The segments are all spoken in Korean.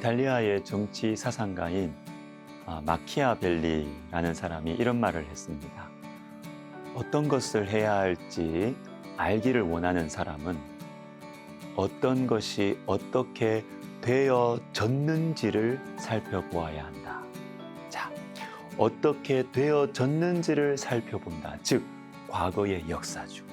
이탈리아의 정치 사상가인 마키아벨리라는 사람이 이런 말을 했습니다. 어떤 것을 해야 할지 알기를 원하는 사람은 어떤 것이 어떻게 되어졌는지를 살펴보아야 한다. 자, 어떻게 되어졌는지를 살펴본다. 즉, 과거의 역사죠.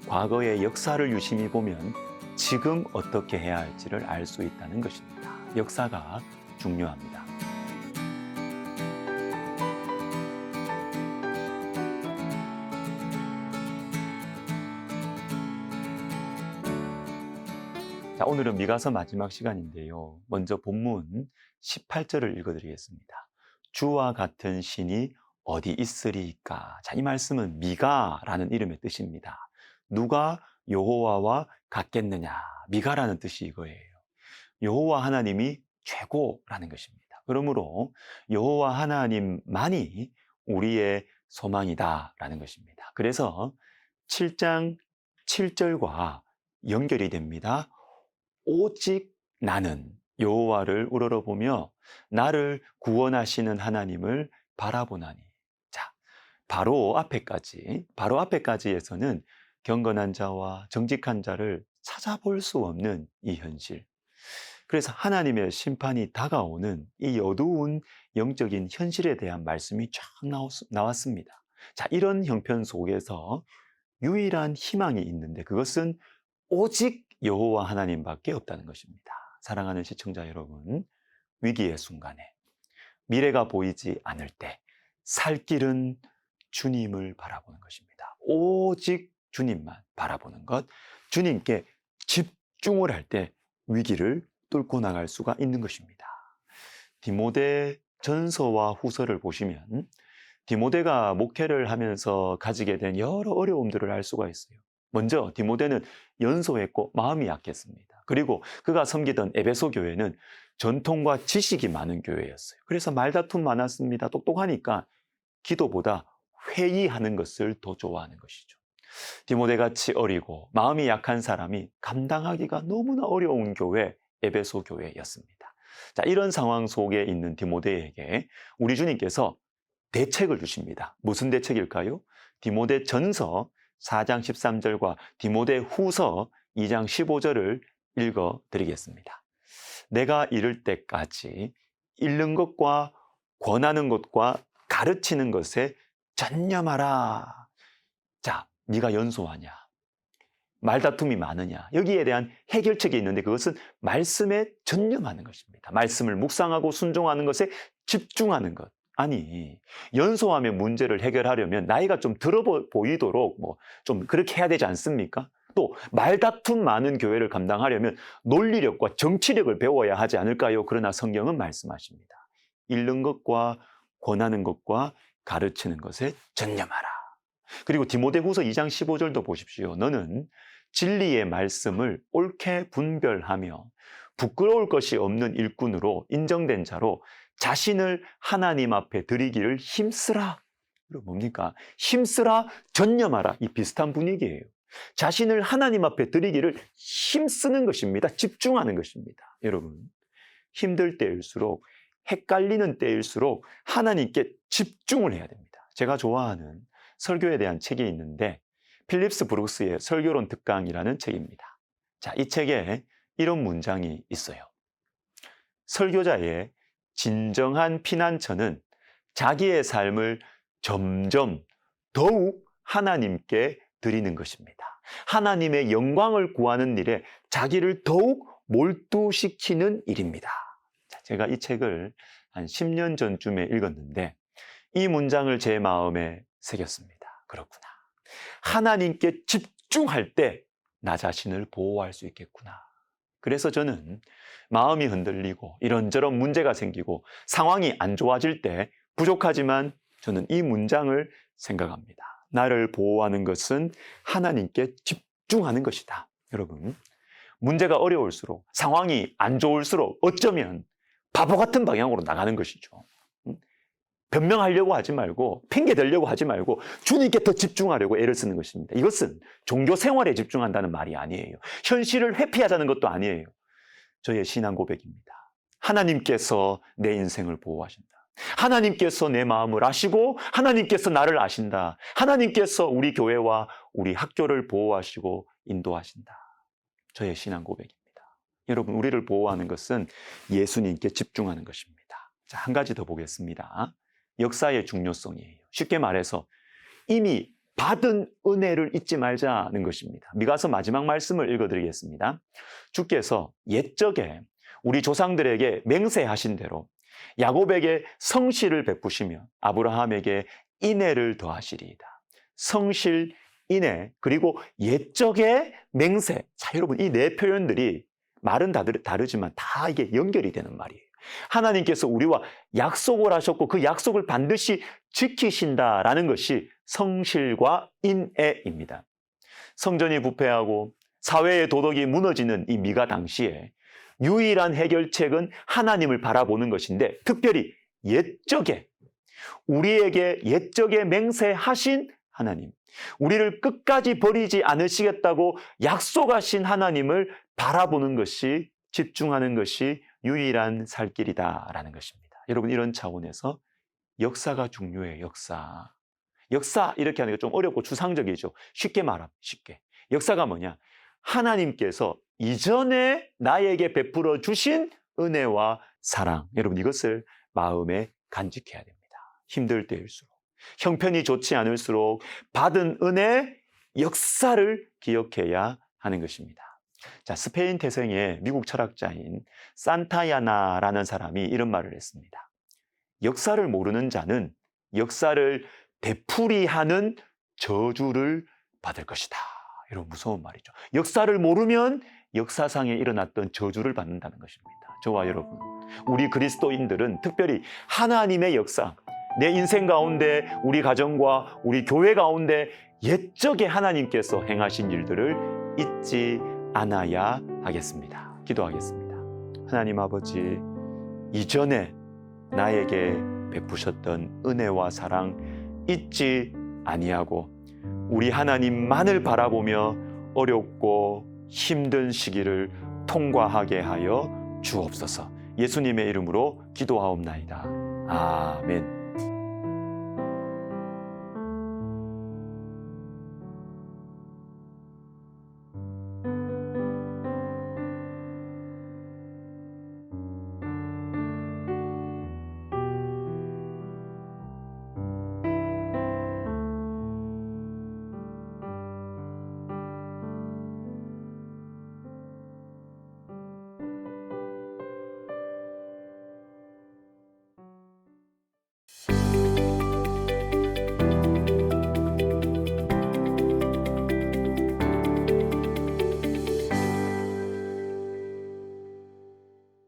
과거의 역사를 유심히 보면 지금 어떻게 해야 할지를 알 수 있다는 것입니다. 역사가 중요합니다. 자, 오늘은 미가서 마지막 시간인데요. 먼저 본문 18절을 읽어드리겠습니다. 주와 같은 신이 어디 있으리까? 자, 이 말씀은 미가라는 이름의 뜻입니다. 누가 여호와와 같겠느냐? 미가라는 뜻이 이거예요. 여호와 하나님이 최고라는 것입니다. 그러므로 여호와 하나님만이 우리의 소망이다라는 것입니다. 그래서 7장 7절과 연결이 됩니다. 오직 나는 여호와를 우러러보며 나를 구원하시는 하나님을 바라보나니. 자, 바로 앞에까지에서는 경건한 자와 정직한 자를 찾아볼 수 없는 이 현실. 그래서 하나님의 심판이 다가오는 이 어두운 영적인 현실에 대한 말씀이 쫙 나왔습니다. 자, 이런 형편 속에서 유일한 희망이 있는데 그것은 오직 여호와 하나님밖에 없다는 것입니다. 사랑하는 시청자 여러분, 위기의 순간에 미래가 보이지 않을 때 살 길은 주님을 바라보는 것입니다. 오직 주님만 바라보는 것, 주님께 집중을 할 때 위기를 뚫고 나갈 수가 있는 것입니다. 디모데 전서와 후서를 보시면 디모데가 목회를 하면서 가지게 된 여러 어려움들을 알 수가 있어요. 먼저 디모데는 연소했고 마음이 약했습니다. 그리고 그가 섬기던 에베소 교회는 전통과 지식이 많은 교회였어요. 그래서 말다툼 많았습니다. 똑똑하니까 기도보다 회의하는 것을 더 좋아하는 것이죠. 디모데같이 어리고 마음이 약한 사람이 감당하기가 너무나 어려운 교회, 에베소 교회였습니다. 자, 이런 상황 속에 있는 디모데에게 우리 주님께서 대책을 주십니다. 무슨 대책일까요? 디모데 전서 4장 13절과 디모데 후서 2장 15절을 읽어드리겠습니다. 내가 이를 때까지 읽는 것과 권하는 것과 가르치는 것에 전념하라. 자, 네가 연소하냐? 말다툼이 많으냐? 여기에 대한 해결책이 있는데 그것은 말씀에 전념하는 것입니다. 말씀을 묵상하고 순종하는 것에 집중하는 것. 아니, 연소하며 문제를 해결하려면 나이가 좀 들어 보이도록 좀 그렇게 해야 되지 않습니까? 또 말다툼 많은 교회를 감당하려면 논리력과 정치력을 배워야 하지 않을까요? 그러나 성경은 말씀하십니다. 읽는 것과 권하는 것과 가르치는 것에 전념하라. 그리고 디모데후서 2장 15절도 보십시오. 너는 진리의 말씀을 옳게 분별하며 부끄러울 것이 없는 일꾼으로 인정된 자로 자신을 하나님 앞에 드리기를 힘쓰라. 뭡니까? 힘쓰라, 전념하라. 이 비슷한 분위기예요. 자신을 하나님 앞에 드리기를 힘쓰는 것입니다. 집중하는 것입니다. 여러분, 힘들 때일수록, 헷갈리는 때일수록 하나님께 집중을 해야 됩니다. 제가 좋아하는 설교에 대한 책이 있는데 필립스 브룩스의 설교론 특강이라는 책입니다. 자, 이 책에 이런 문장이 있어요. 설교자의 진정한 피난처는 자기의 삶을 점점 더욱 하나님께 드리는 것입니다. 하나님의 영광을 구하는 일에 자기를 더욱 몰두시키는 일입니다. 제가 이 책을 한 10년 전쯤에 읽었는데 이 문장을 제 마음에 새겼습니다. 그렇구나. 하나님께 집중할 때 나 자신을 보호할 수 있겠구나. 그래서 저는 마음이 흔들리고 이런저런 문제가 생기고 상황이 안 좋아질 때 부족하지만 저는 이 문장을 생각합니다. 나를 보호하는 것은 하나님께 집중하는 것이다. 여러분, 문제가 어려울수록 상황이 안 좋을수록 어쩌면 바보 같은 방향으로 나가는 것이죠. 변명하려고 하지 말고 핑계 대려고 하지 말고 주님께 더 집중하려고 애를 쓰는 것입니다. 이것은 종교 생활에 집중한다는 말이 아니에요. 현실을 회피하자는 것도 아니에요. 저의 신앙 고백입니다. 하나님께서 내 인생을 보호하신다. 하나님께서 내 마음을 아시고 하나님께서 나를 아신다. 하나님께서 우리 교회와 우리 학교를 보호하시고 인도하신다. 저의 신앙 고백입니다. 여러분, 우리를 보호하는 것은 예수님께 집중하는 것입니다. 자, 한 가지 더 보겠습니다. 역사의 중요성이에요. 쉽게 말해서 이미 받은 은혜를 잊지 말자는 것입니다. 미가서 마지막 말씀을 읽어드리겠습니다. 주께서 옛적에 우리 조상들에게 맹세하신 대로 야곱에게 성실을 베푸시며 아브라함에게 인애를 더하시리이다. 성실, 인애, 그리고 옛적의 맹세. 자, 여러분, 이 네 표현들이 말은 다르지만 다 이게 연결이 되는 말이에요. 하나님께서 우리와 약속을 하셨고 그 약속을 반드시 지키신다라는 것이 성실과 인애입니다. 성전이 부패하고 사회의 도덕이 무너지는 이 미가 당시에 유일한 해결책은 하나님을 바라보는 것인데, 특별히 옛적에 우리에게 옛적에 맹세하신 하나님, 우리를 끝까지 버리지 않으시겠다고 약속하신 하나님을 바라보는 것이, 집중하는 것이 유일한 살 길이다라는 것입니다. 여러분, 이런 차원에서 역사가 중요해요. 역사 이렇게 하는 게 좀 어렵고 추상적이죠. 쉽게 말하면 쉽게. 역사가 뭐냐? 하나님께서 이전에 나에게 베풀어 주신 은혜와 사랑. 여러분, 이것을 마음에 간직해야 됩니다. 힘들 때일수록, 형편이 좋지 않을수록 받은 은혜, 역사를 기억해야 하는 것입니다. 자, 스페인 태생의 미국 철학자인 산타야나라는 사람이 이런 말을 했습니다. 역사를 모르는 자는 역사를 되풀이하는 저주를 받을 것이다. 이런 무서운 말이죠. 역사를 모르면 역사상에 일어났던 저주를 받는다는 것입니다. 저와 여러분, 우리 그리스도인들은 특별히 하나님의 역사, 내 인생 가운데, 우리 가정과 우리 교회 가운데 옛적에 하나님께서 행하신 일들을 잊지 않아야 하겠습니다. 기도하겠습니다. 하나님 아버지, 이전에 나에게 베푸셨던 은혜와 사랑 잊지 아니하고 우리 하나님만을 바라보며 어렵고 힘든 시기를 통과하게 하여 주옵소서. 예수님의 이름으로 기도하옵나이다. 아멘.